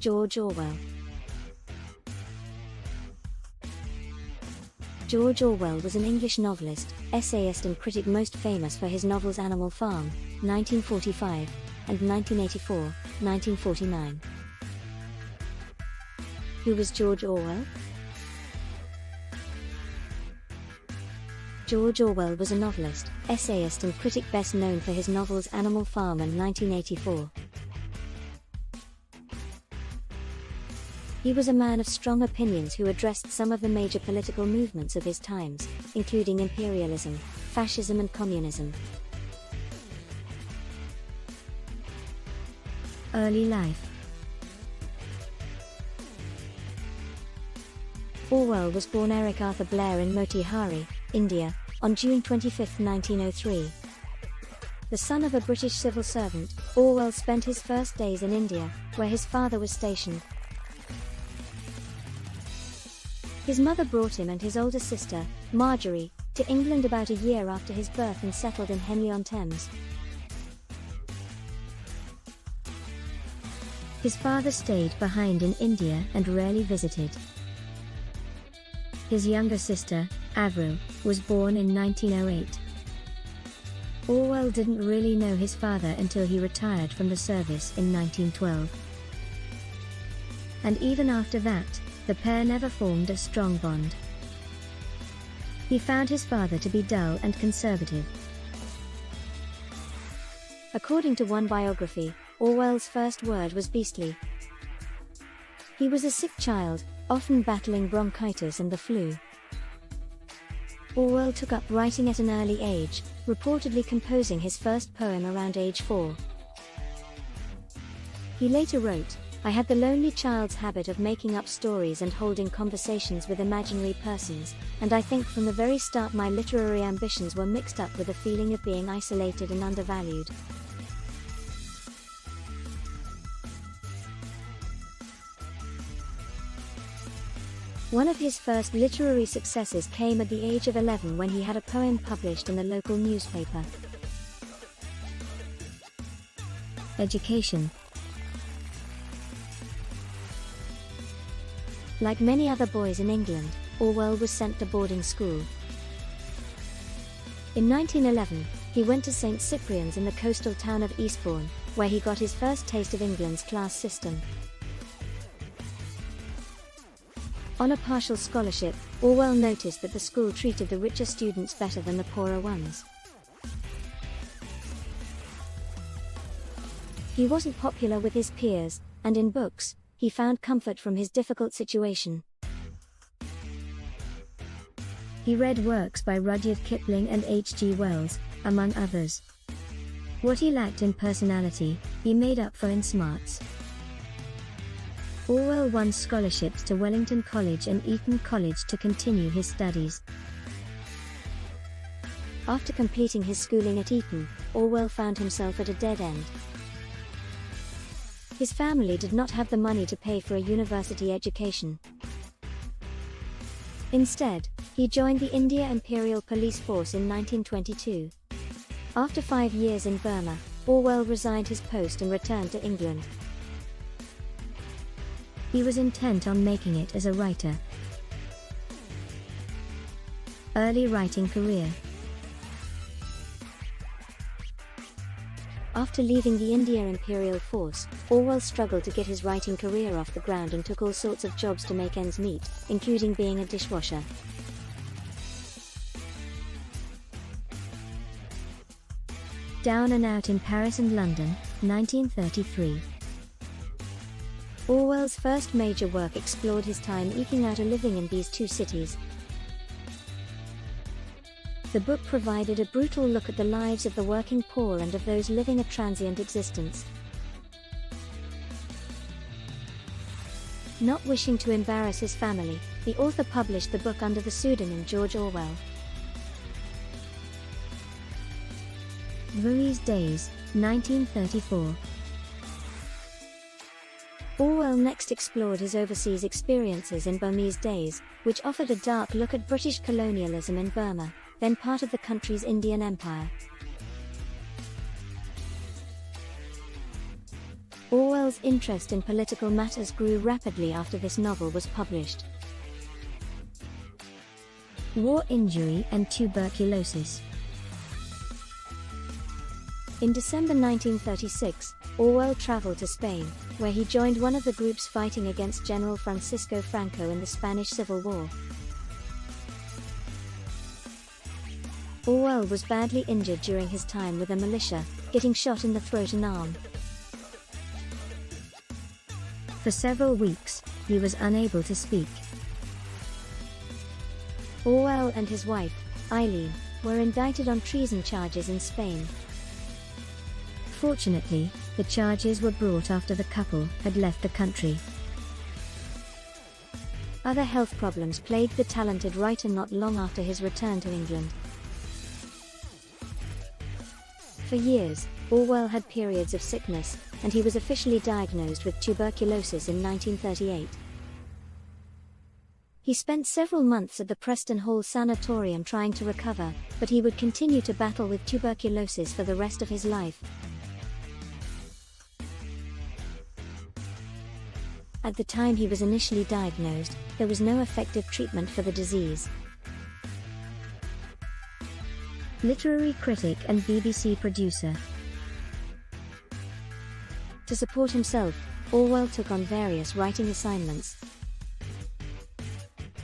George Orwell. George Orwell was an English novelist, essayist and critic most famous for his novels Animal Farm, 1945, and 1984, 1949. Who was George Orwell? George Orwell was a novelist, essayist and critic best known for his novels Animal Farm and 1984. He was a man of strong opinions who addressed some of the major political movements of his times, including imperialism, fascism and communism. Early life. Orwell was born Eric Arthur Blair in Motihari, India, on June 25, 1903. The son of a British civil servant, Orwell spent his first days in India, where his father was stationed. His mother brought him and his older sister, Marjorie, to England about a year after his birth and settled in Henley-on-Thames. His father stayed behind in India and rarely visited. His younger sister, Avril, was born in 1908. Orwell didn't really know his father until he retired from the service in 1912. And even after that, the pair never formed a strong bond. He found his father to be dull and conservative. According to one biography, Orwell's first word was beastly. He was a sick child, often battling bronchitis and the flu. Orwell took up writing at an early age, reportedly composing his first poem around age 4. He later wrote, "I had the lonely child's habit of making up stories and holding conversations with imaginary persons, and I think from the very start my literary ambitions were mixed up with a feeling of being isolated and undervalued." One of his first literary successes came at the age of 11 when he had a poem published in the local newspaper. Education. Like many other boys in England, Orwell was sent to boarding school. In 1911, he went to St. Cyprian's in the coastal town of Eastbourne, where he got his first taste of England's class system. On a partial scholarship, Orwell noticed that the school treated the richer students better than the poorer ones. He wasn't popular with his peers, and in books, he found comfort from his difficult situation. He read works by Rudyard Kipling and H.G. Wells, among others. What he lacked in personality, he made up for in smarts. Orwell won scholarships to Wellington College and Eton College to continue his studies. After completing his schooling at Eton, Orwell found himself at a dead end. His family did not have the money to pay for a university education. Instead, he joined the India Imperial Police Force in 1922. After 5 years in Burma, Orwell resigned his post and returned to England. He was intent on making it as a writer. Early writing career. After leaving the India Imperial Force, Orwell struggled to get his writing career off the ground and took all sorts of jobs to make ends meet, including being a dishwasher. Down and Out in Paris and London, 1933. Orwell's first major work explored his time eking out a living in these two cities. The book provided a brutal look at the lives of the working poor and of those living a transient existence. Not wishing to embarrass his family, the author published the book under the pseudonym George Orwell. Burmese Days, 1934. Orwell next explored his overseas experiences in Burmese Days, which offered a dark look at British colonialism in Burma, then part of the country's Indian Empire. Orwell Orwell's interest in political matters grew rapidly after this novel was published. War, Injury and Tuberculosis. In December 1936, Orwell traveled to Spain, where he joined one of the groups fighting against General Francisco Franco in the Spanish Civil War. Orwell was badly injured during his time with the militia, getting shot in the throat and arm. For several weeks, he was unable to speak. Orwell and his wife, Eileen, were indicted on treason charges in Spain. Fortunately, the charges were brought after the couple had left the country. Other health problems plagued the talented writer not long after his return to England. For years, Orwell had periods of sickness, and he was officially diagnosed with tuberculosis in 1938. He spent several months at the Preston Hall Sanatorium trying to recover, but he would continue to battle with tuberculosis for the rest of his life. At the time he was initially diagnosed, there was no effective treatment for the disease. Literary critic and BBC producer. To support himself, Orwell took on various writing assignments.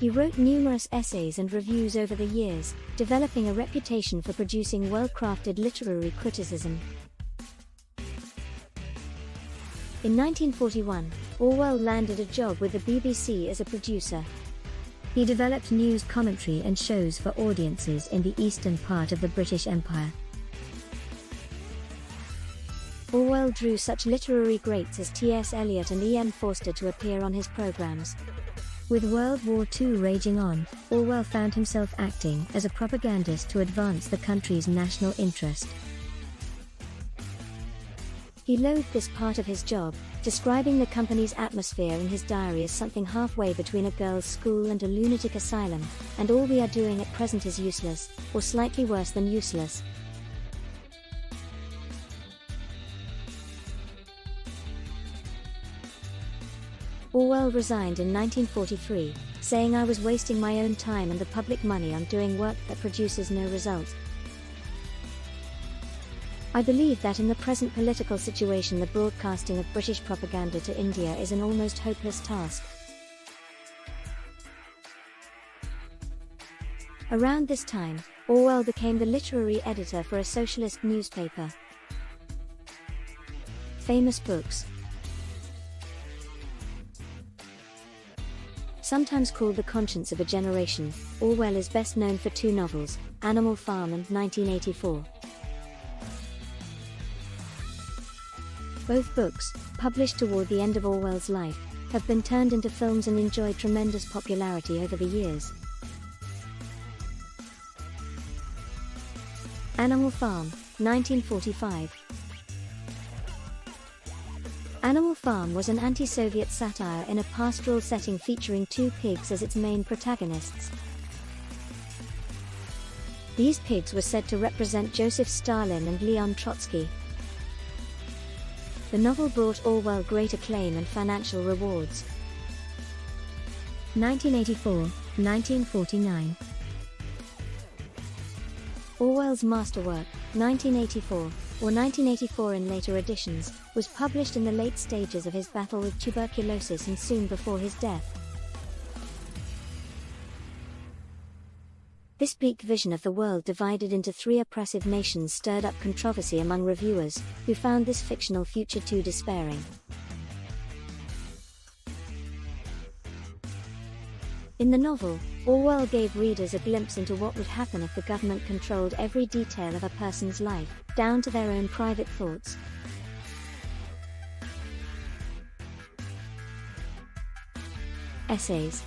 He wrote numerous essays and reviews over the years, developing a reputation for producing well-crafted literary criticism. In 1941, Orwell landed a job with the BBC as a producer. He developed news commentary and shows for audiences in the eastern part of the British Empire. Orwell drew such literary greats as T.S. Eliot and E.M. Forster to appear on his programs. With World War II raging on, Orwell found himself acting as a propagandist to advance the country's national interest. He loathed this part of his job, describing the company's atmosphere in his diary as something halfway between a girls' school and a lunatic asylum, and all we are doing at present is useless, or slightly worse than useless. Orwell resigned in 1943, saying, "I was wasting my own time and the public money on doing work that produces no result. I believe that in the present political situation the broadcasting of British propaganda to India is an almost hopeless task." Around this time, Orwell became the literary editor for a socialist newspaper. Famous books. Sometimes called the conscience of a generation, Orwell is best known for two novels, Animal Farm and 1984. Both books, published toward the end of Orwell's life, have been turned into films and enjoyed tremendous popularity over the years. Animal Farm, 1945. Animal Farm was an anti-Soviet satire in a pastoral setting featuring two pigs as its main protagonists. These pigs were said to represent Joseph Stalin and Leon Trotsky. The novel brought Orwell great acclaim and financial rewards. 1984, 1949. Orwell's masterwork, 1984, or 1984 in later editions, was published in the late stages of his battle with tuberculosis and soon before his death. This bleak vision of the world divided into three oppressive nations stirred up controversy among reviewers, who found this fictional future too despairing. In the novel, Orwell gave readers a glimpse into what would happen if the government controlled every detail of a person's life, down to their own private thoughts. Essays.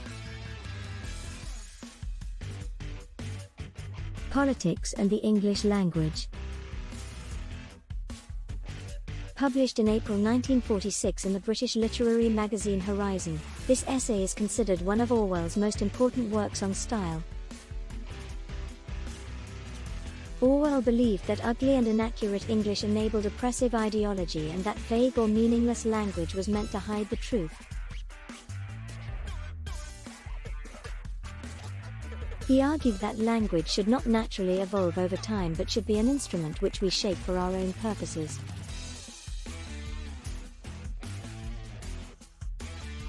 Politics and the English Language. Published in April 1946 in the British literary magazine Horizon, this essay is considered one of Orwell's most important works on style. Orwell believed that ugly and inaccurate English enabled oppressive ideology and that vague or meaningless language was meant to hide the truth. He argued that language should not naturally evolve over time but should be an instrument which we shape for our own purposes.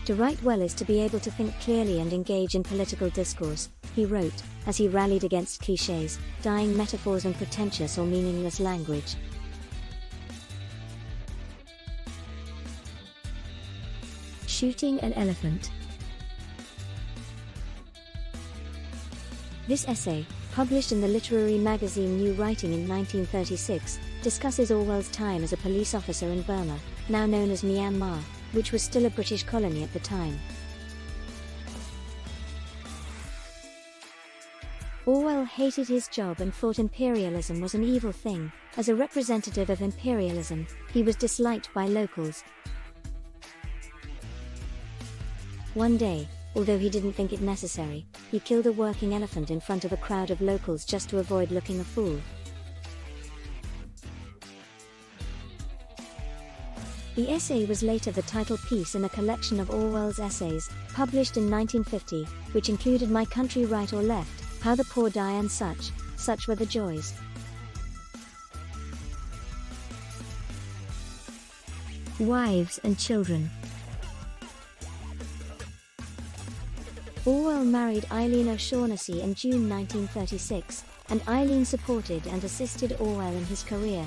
To write well is to be able to think clearly and engage in political discourse, he wrote, as he rallied against clichés, dying metaphors and pretentious or meaningless language. Shooting an elephant. This essay, published in the literary magazine New Writing in 1936, discusses Orwell's time as a police officer in Burma, now known as Myanmar, which was still a British colony at the time. Orwell hated his job and thought imperialism was an evil thing. As a representative of imperialism, he was disliked by locals. One day, although he didn't think it necessary, he killed a working elephant in front of a crowd of locals just to avoid looking a fool. The essay was later the title piece in a collection of Orwell's essays, published in 1950, which included My Country Right or Left, How the Poor Die and such were the joys. Wives and children. Orwell married Eileen O'Shaughnessy in June 1936, and Eileen supported and assisted Orwell in his career.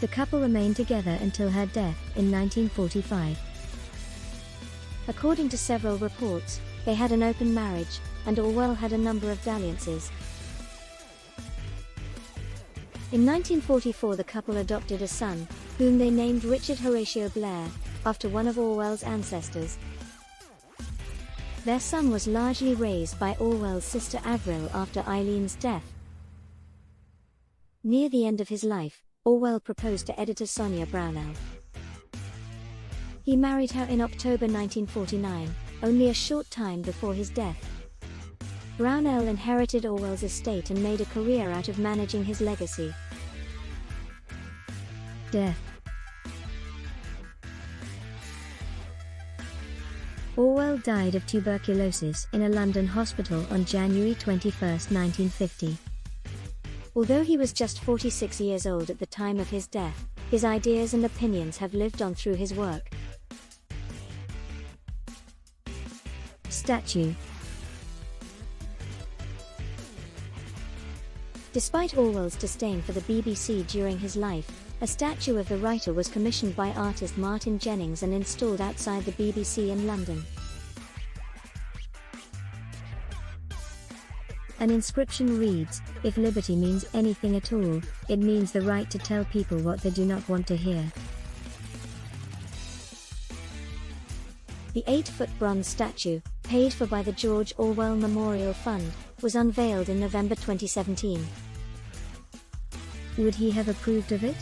The couple remained together until her death in 1945. According to several reports, they had an open marriage, and Orwell had a number of dalliances. In 1944 the couple adopted a son, whom they named Richard Horatio Blair, after one of Orwell's ancestors. Their son was largely raised by Orwell's sister Avril after Eileen's death. Near the end of his life, Orwell proposed to editor Sonia Brownell. He married her in October 1949, only a short time before his death. Brownell inherited Orwell's estate and made a career out of managing his legacy. Death. Orwell died of tuberculosis in a London hospital on January 21, 1950. Although he was just 46 years old at the time of his death, his ideas and opinions have lived on through his work. Statue. Despite Orwell's disdain for the BBC during his life, a statue of the writer was commissioned by artist Martin Jennings and installed outside the BBC in London. An inscription reads, "If liberty means anything at all, it means the right to tell people what they do not want to hear." The 8-foot bronze statue, paid for by the George Orwell Memorial Fund, was unveiled in November 2017. Would he have approved of it?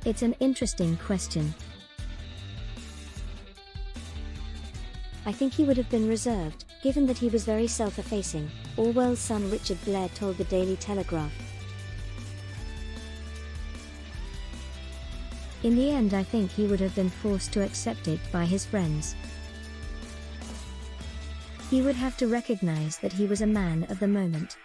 It's an interesting question. I think he would have been reserved, given that he was very self-effacing, Orwell's son Richard Blair told the Daily Telegraph. In the end I think he would have been forced to accept it by his friends. He would have to recognize that he was a man of the moment.